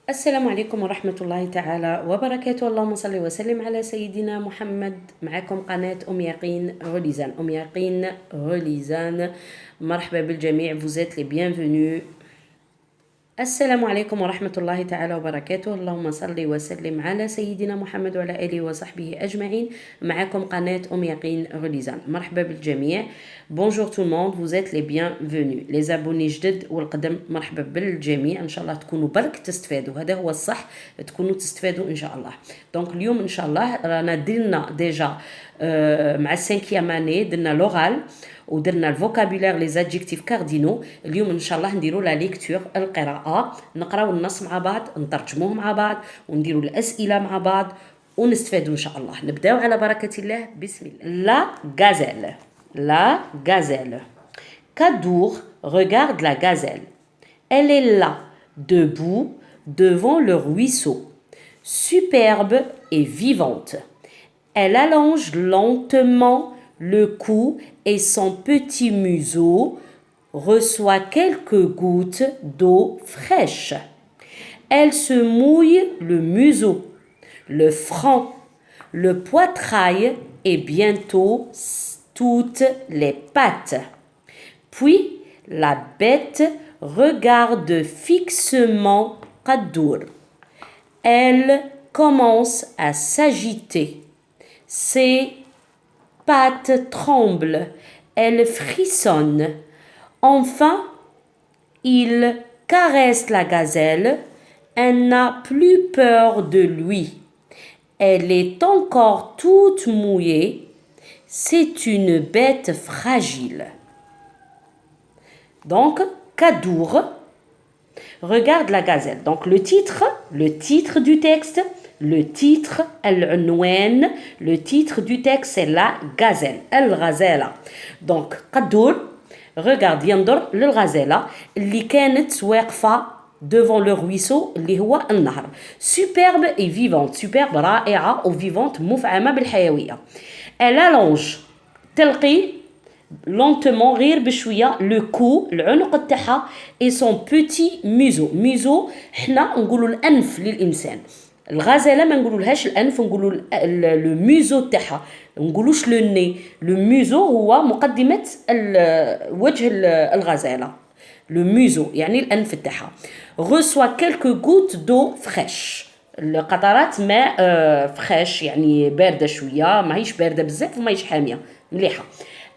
السلام عليكم ورحمة الله تعالى وبركاته. اللهم صل وسلم على سيدنا محمد. معكم قناة يقين غليزان. يقين غليزان، مرحبا بالجميع. vous êtes les bienvenus. السلام عليكم ورحمة الله تعالى وبركاته. اللهم صل وسلم على سيدنا محمد وعلى آله وصحبه أجمعين. معكم قناة يقين غليزان، مرحبا بالجميع. Bonjour tout le monde, vous êtes les bienvenus. Les abonnés جدد والقدم، مرحبا بالجميع. إن شاء الله تكونوا برك تستفادوا، هذا هو الصح، تكونوا تستفادوا إن شاء الله. دونك اليوم إن شاء الله رانا درنا ديجا مع السانكيام اني درنا لوغال ودرنا الفوكابولير لي زادجيكتيف كاردينو. اليوم ان شاء الله نديروا لا ليكتور، القراءه، نقراو النص مع بعض، نترجموه مع بعض، ونديروا الاسئله مع بعض ونستفادوا ان شاء الله. نبداو على بركه الله. بسم الله. لا غازيل. La gazelle. Kadour regarde la gazelle. Elle est là, debout, devant le ruisseau, superbe et vivante. Elle allonge lentement le cou et son petit museau reçoit quelques gouttes d'eau fraîche. Elle se mouille le museau, le front, le poitrail et bientôt toutes les pattes. Puis la bête regarde fixement Kadour. Elle commence à s'agiter. Ses pattes tremblent, elle frissonne. Enfin, il caresse la gazelle. Elle n'a plus peur de lui. Elle est encore toute mouillée. C'est une bête fragile. Donc, Kadour regarde la gazelle. Donc, le titre du texte, le titre du texte, c'est la gazelle. الغزالة. Donc, Kadour regarde, ينظر للغزالة اللي كانت واقفة devant le ruisseau اللي هو النهر. Superbe et vivante. Superbe رائعة و vivante مفعمة بالحيوية. Elle allonge، تلقي lentement غير بشوية le cou، العنق تاعها، et son petit museau. museau حنا نقولوا الأنف للإنسان. الغزالة ما نقولولهاش الأنف، نقولوا لو ميزو تاعها، نقولوش لو ني. لو ميزو هو مقدمة وجه الغزالة، لو ميزو يعني الأنف تاعها. reçoit quelques gouttes d'eau fraîche، قطرات ماء فريش يعني باردة شوية، ماهيش باردة بزاف وماهيش حامية، مليحة.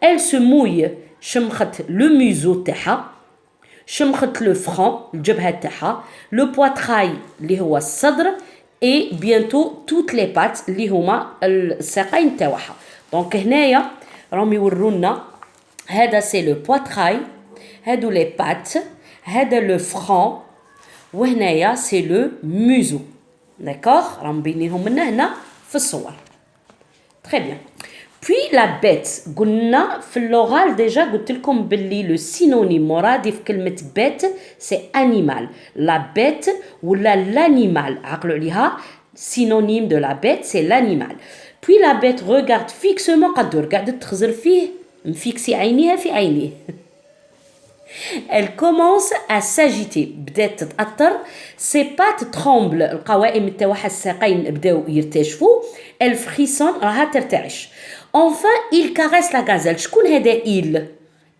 elle se mouille، شمخت لو ميزو تاعها، شمخت لو فرون الجبهة تاعها، لو بواتراي اللي هو الصدر، et bientôt toutes les pattes اللي هما الساقين تاعها. دونك هنايا راهم يورونا هذا سي لو بواتراي، هادو لي بات، هذا لو فرون، وهنايا سي لو موزو. داكوغ، راهم مبينينهم لنا هنا في الصور. تري بيان. Puis la bête، قلنا في اللغال ديجا قلت لكم باللي لو سينونيم مرادف كلمة بيت سي انيمال. لا بيت ولا لانيمال، عقلوا عليها، سينونيم دو لا بيت سي لانيمال. Puis la bête regarde fixement قدر، قاعدة تخزر فيه، مفيكسي عينيها في عينيه. Elle commence à s'agiter، بدات تتأثر. Ses pattes tremblent، القوائم تاعها الساقين بداو يرتجفوا. Elle frissonne، راها ترتعش. Enfin, il caresse la gazelle. شكون هذا il؟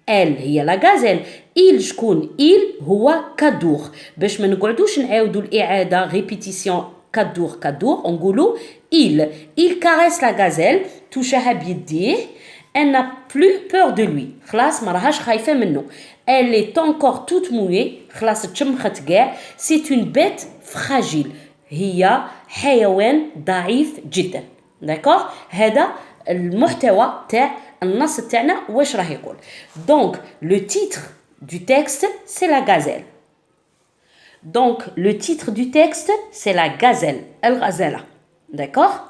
elle هي la gazelle. il شكون؟ il هو كادور. باش ما نقعدوش نعاودوا الإعادة ريبيتيسيون كادور نقولوا il caresse la gazelle، توشها بيديه. elle n'a plus peur de lui، خلاص ما راهاش خايفة منه. elle est encore toute mouillée، خلاص تشمخت كاع. c'est une bête fragile، هي حيوان ضعيف جدا. داكوغ، هذا المحتوى تاع النص تاعنا واش راه يقول. donc le titre du texte c'est la gazelle. donc le titre du texte c'est la gazelle، الغزالة. d'accord.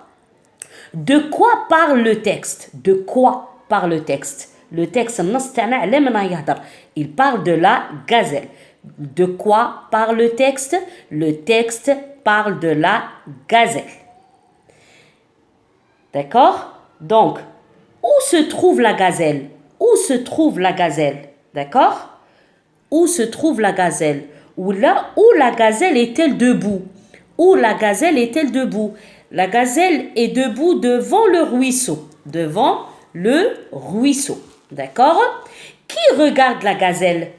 de quoi parle le texte؟ de quoi parle le texte؟ le texte النص تاعنا على من راه يهضر؟ il parle de la gazelle. de quoi parle le texte؟ le texte parle de la gazelle. d'accord. donc où se trouve la gazelle؟ où se trouve la gazelle؟ d'accord. où se trouve la gazelle؟ Ou là, où la gazelle est-elle debout? Où la gazelle est-elle debout? La gazelle est debout devant le ruisseau. Devant le ruisseau. D'accord? Qui regarde la gazelle?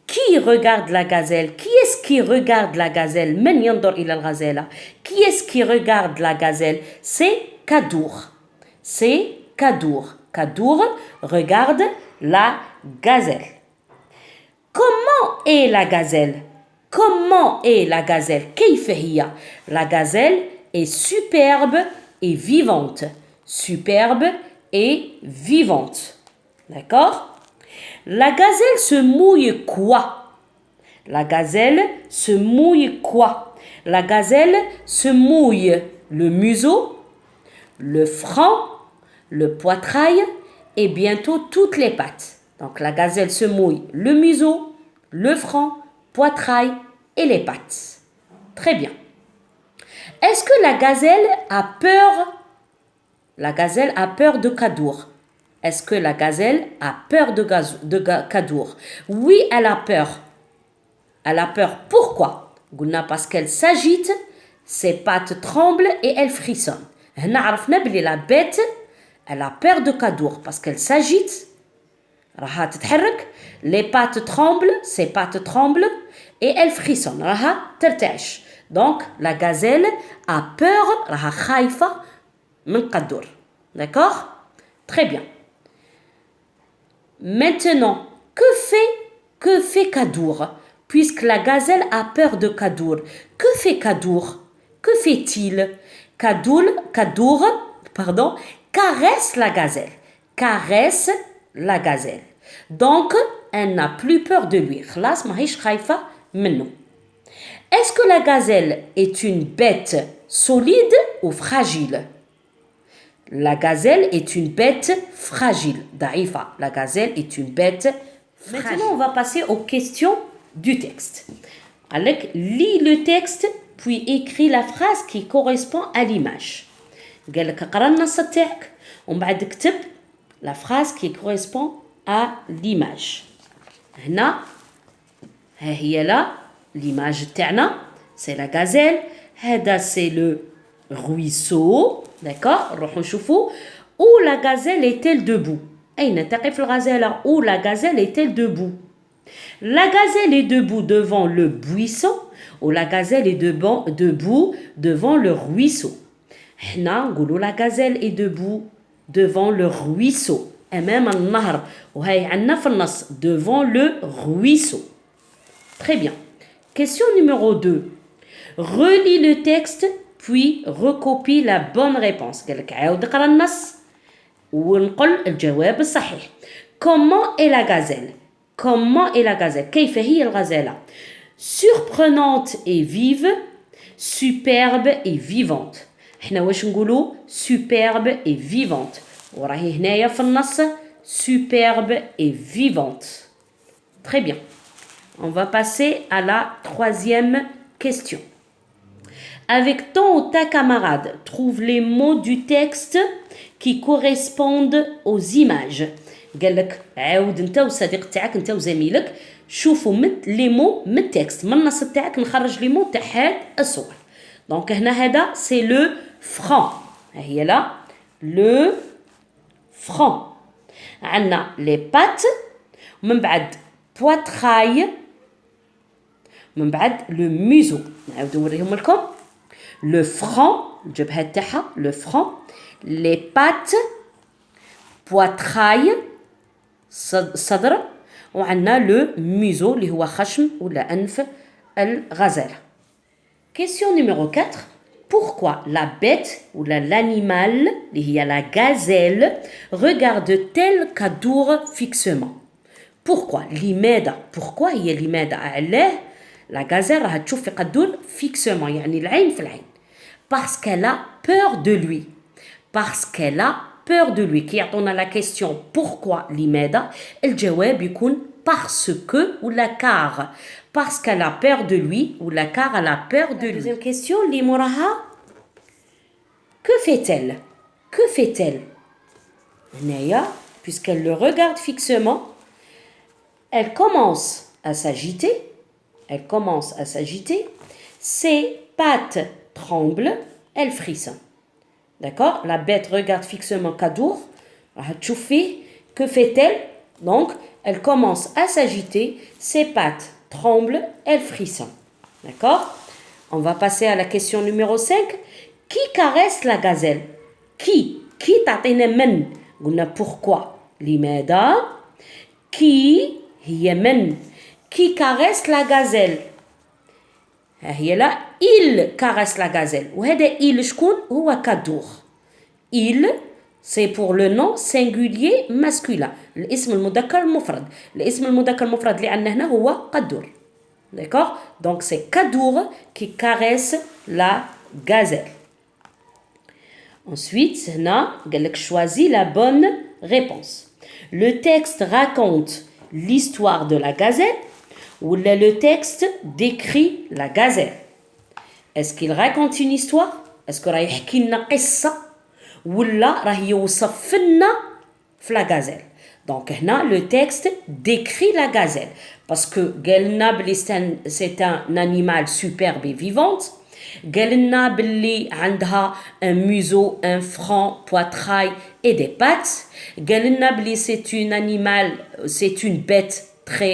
Qui regarde la gazelle? Qui est-ce qui regarde la gazelle? من ينظر إلى الغزالة? Qui est-ce qui regarde la gazelle? C'est Kadour. C'est Kadour. Kadour regarde la gazelle. Comment est la gazelle? Comment est la gazelle? كيف هي? La gazelle est superbe et vivante. Superbe et vivante. D'accord? La gazelle se mouille quoi? La gazelle se mouille quoi? La gazelle se mouille le museau, le franc, le poitrail et bientôt toutes les pattes. Donc la gazelle se mouille le museau, le franc, poitrail et les pattes. Très bien. Est-ce que la gazelle a peur? La gazelle a peur de Kadour. Est-ce que la gazelle a peur de Kadour? Oui, elle a peur. Elle a peur. Pourquoi? Parce qu'elle s'agite, ses pattes tremblent et elle frissonne. La bête, elle a peur de Kadour parce qu'elle s'agite. Les pattes tremblent, ses pattes tremblent et elle frissonne. Donc, la gazelle a peur. D'accord? Très bien. Maintenant, que fait Kadour? Puisque la gazelle a peur de Kadour. Que fait Kadour? Que fait-il? Kadour, caresse la gazelle. Caresse la gazelle. Donc, elle n'a plus peur de lui. Est-ce que la gazelle est une bête solide ou fragile? La gazelle est une bête fragile. Daïfa. La gazelle est une bête fragile. Maintenant, on va passer aux questions du texte. Alek, lis le texte, puis écris la phrase qui correspond à l'image. قالك اقرا النص تاعك ومن بعد اكتب la phrase qui correspond à l'image. هنا ها هي لا l'image تاعنا c'est la gazelle. هذا c'est le ruisseau. D'accord? نروحوا نشوفوا où la gazelle est-elle debout? أين تقف الغزالة? Où la gazelle est-elle debout? La gazelle est debout devant le buisson ou la gazelle est debout devant le ruisseau. حنا نقولوا la gazelle est debout devant le ruisseau. أمام النهر وهي عندنا في النص devant le ruisseau. Très bien. Question numéro 2. Relis le texte puis recopie la bonne réponse. قال لك عاود اقرا النص ونقل الجواب الصحيح. Comment est la gazelle? Comment est la gazelle? كيف هي الغزالة? Surprenante et vive, superbe et vivante. احنا واش نقولوا superbe et vivante. وراهي هنايا في النص superbe et vivante. Très bien. On va passer à la troisième question. Avec ton ou ta camarade, trouve les mots du texte qui correspondent aux images. قال لك عاود انت والصديق تاعك انت وزميلك شوفوا لي مو من التكست من النص تاعك نخرج لي مو تاع هاد الصور. دونك هنا هذا سي لو فران. ها هي لا لو فران. عندنا لي بات ومن بعد بواتراي من بعد لو ميزو. نعاودو نوريهم لكم لو فران الجبهه تاعها لو فران لي بات بواتراي الصدر وعندنا لو ميزو اللي هو خشم ولا أنف الغزالة. Question numéro 4. Pourquoi la bête ou l'animal اللي هي la gazelle regarde-t-elle Kadour fixement? Pourquoi? لماذا؟ Pourquoi هي لماذا؟ علاه la gazelle راح تشوف في قدور fixement يعني العين في العين. Parce qu'elle a peur de lui. Parce qu'elle a peur de lui. كي يعطونا la question pourquoi لماذا الجواب يكون parce que ou la car. Parce qu'elle a peur de lui ou la car elle a peur de lui. Deuxième question اللي موراها que fait-elle? Que fait-elle? هنايا puisqu'elle le regarde fixement elle commence à s'agiter elle commence à s'agiter, ses pattes tremblent, elle frissonne. D'accord? La bête regarde fixement Kadour. Que fait-elle? Donc, elle commence à s'agiter, ses pattes tremblent, elle frissonne. D'accord? On va passer à la question numéro 5. Qui caresse la gazelle? Qui? Qui تعطينا من? قلنا pourquoi? لماذا? Qui هي من? Qui caresse la gazelle? هي لا il caresse la gazelle. وهذا il شكون؟ هو كادور. Il c'est pour le nom singulier masculin. الاسم المذكر المفرد. الاسم المذكر المفرد اللي عندنا هنا هو قدور. D'accord? Donc c'est Kadour qui caresse la gazelle. Ensuite, هنا قال لك choisis la bonne réponse. Le texte raconte l'histoire de la gazelle ou le texte décrit la gazelle. Est-ce qu'il raconte une histoire? Est-ce qu'il يحكي لنا قصة ولا راه يوصف لنا في la gazelle? Donc هنا le texte décrit la gazelle parce que قال لنا بلي c'est un animal superbe et vivante. قال لنا بلي عندها un museau, un front, poitrail et des pattes. قال لنا بلي c'est une bête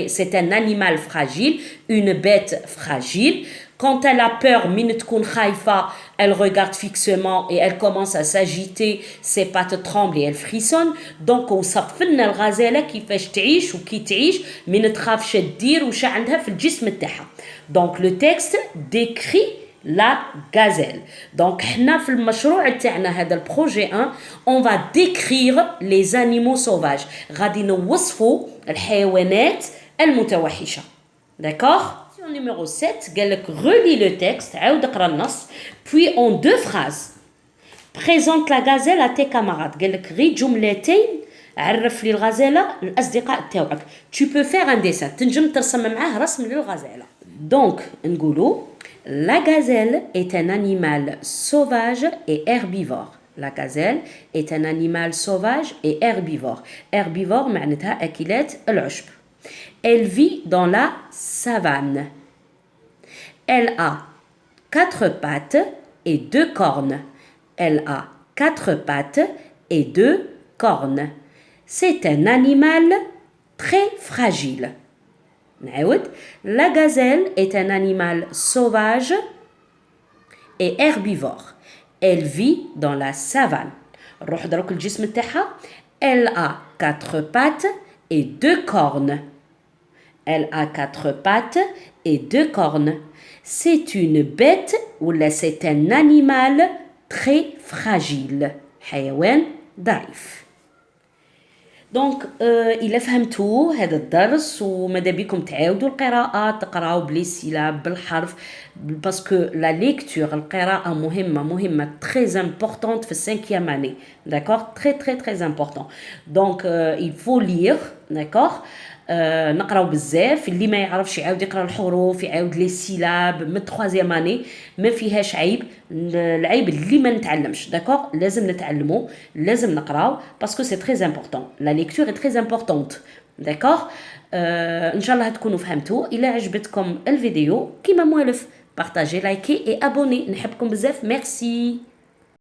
c'est un animal fragile, une bête fragile. Quand elle a peur, من تكون خايفة, elle regarde fixement et elle commence à s'agiter, ses pattes tremblent et elle frissonne. Donc وصف لنا الغزالة كيفاش تعيش وكي تعيش من تخاف شا دير وشا عندها في الجسم تاعها. Donc le texte décrit la gazelle. Donc حنا في المشروع تاعنا هذا البروجي 1 on va décrire les animaux sauvages. غادي نوصفوا الحيوانات المتوحشة. D'accord? Numéro 7 قال لك relis le texte عاود اقرا النص puis en 2 phrases présente la gazelle à tes camarades. قال لك غير جملتين عرف لي الغزالة الأصدقاء تاوعك. Tu peux faire un dessin. تنجم ترسم معاه رسم للغزالة. Donc نقولوا la gazelle est un animal sauvage et herbivore. La gazelle est un animal sauvage et herbivore. Herbivore معناتها أكلات العشب. Elle vit dans la savane. Elle a 4 pattes et 2 cornes. Elle a 4 pattes et 2 cornes. C'est un animal très fragile. La gazelle est un animal sauvage et herbivore. Elle vit dans la savane. Elle a 4 pattes et 2 cornes. Elle a 4 pattes et 2 cornes. C'est une bête ou c'est un animal très fragile. حيوان ضعيف. دونك إلا فهمتوا هذا الدرس وماذا بكم تعاودوا القراءة تقراو بلي سيلاب بالحرف باسكو لا ليكتور القراءة مهمة très importante في السانكيام année. D'accord? Très important. Donc il faut lire. D'accord? نقراو بزاف اللي ما يعرفش يعاود يقرا الحروف يعاود لي سيلاب من 3 اني ما فيهاش عيب. العيب اللي ما نتعلمش. داكوغ لازم نتعلمو لازم نقراو باسكو سي تري امبورطون لا ليكتور اي تري امبورطونت. داكوغ ان شاء الله تكونوا فهمتوا. الى عجبتكم الفيديو كيما موالف بارطاجي لايكي اي ابوني. نحبكم بزاف. ميرسي.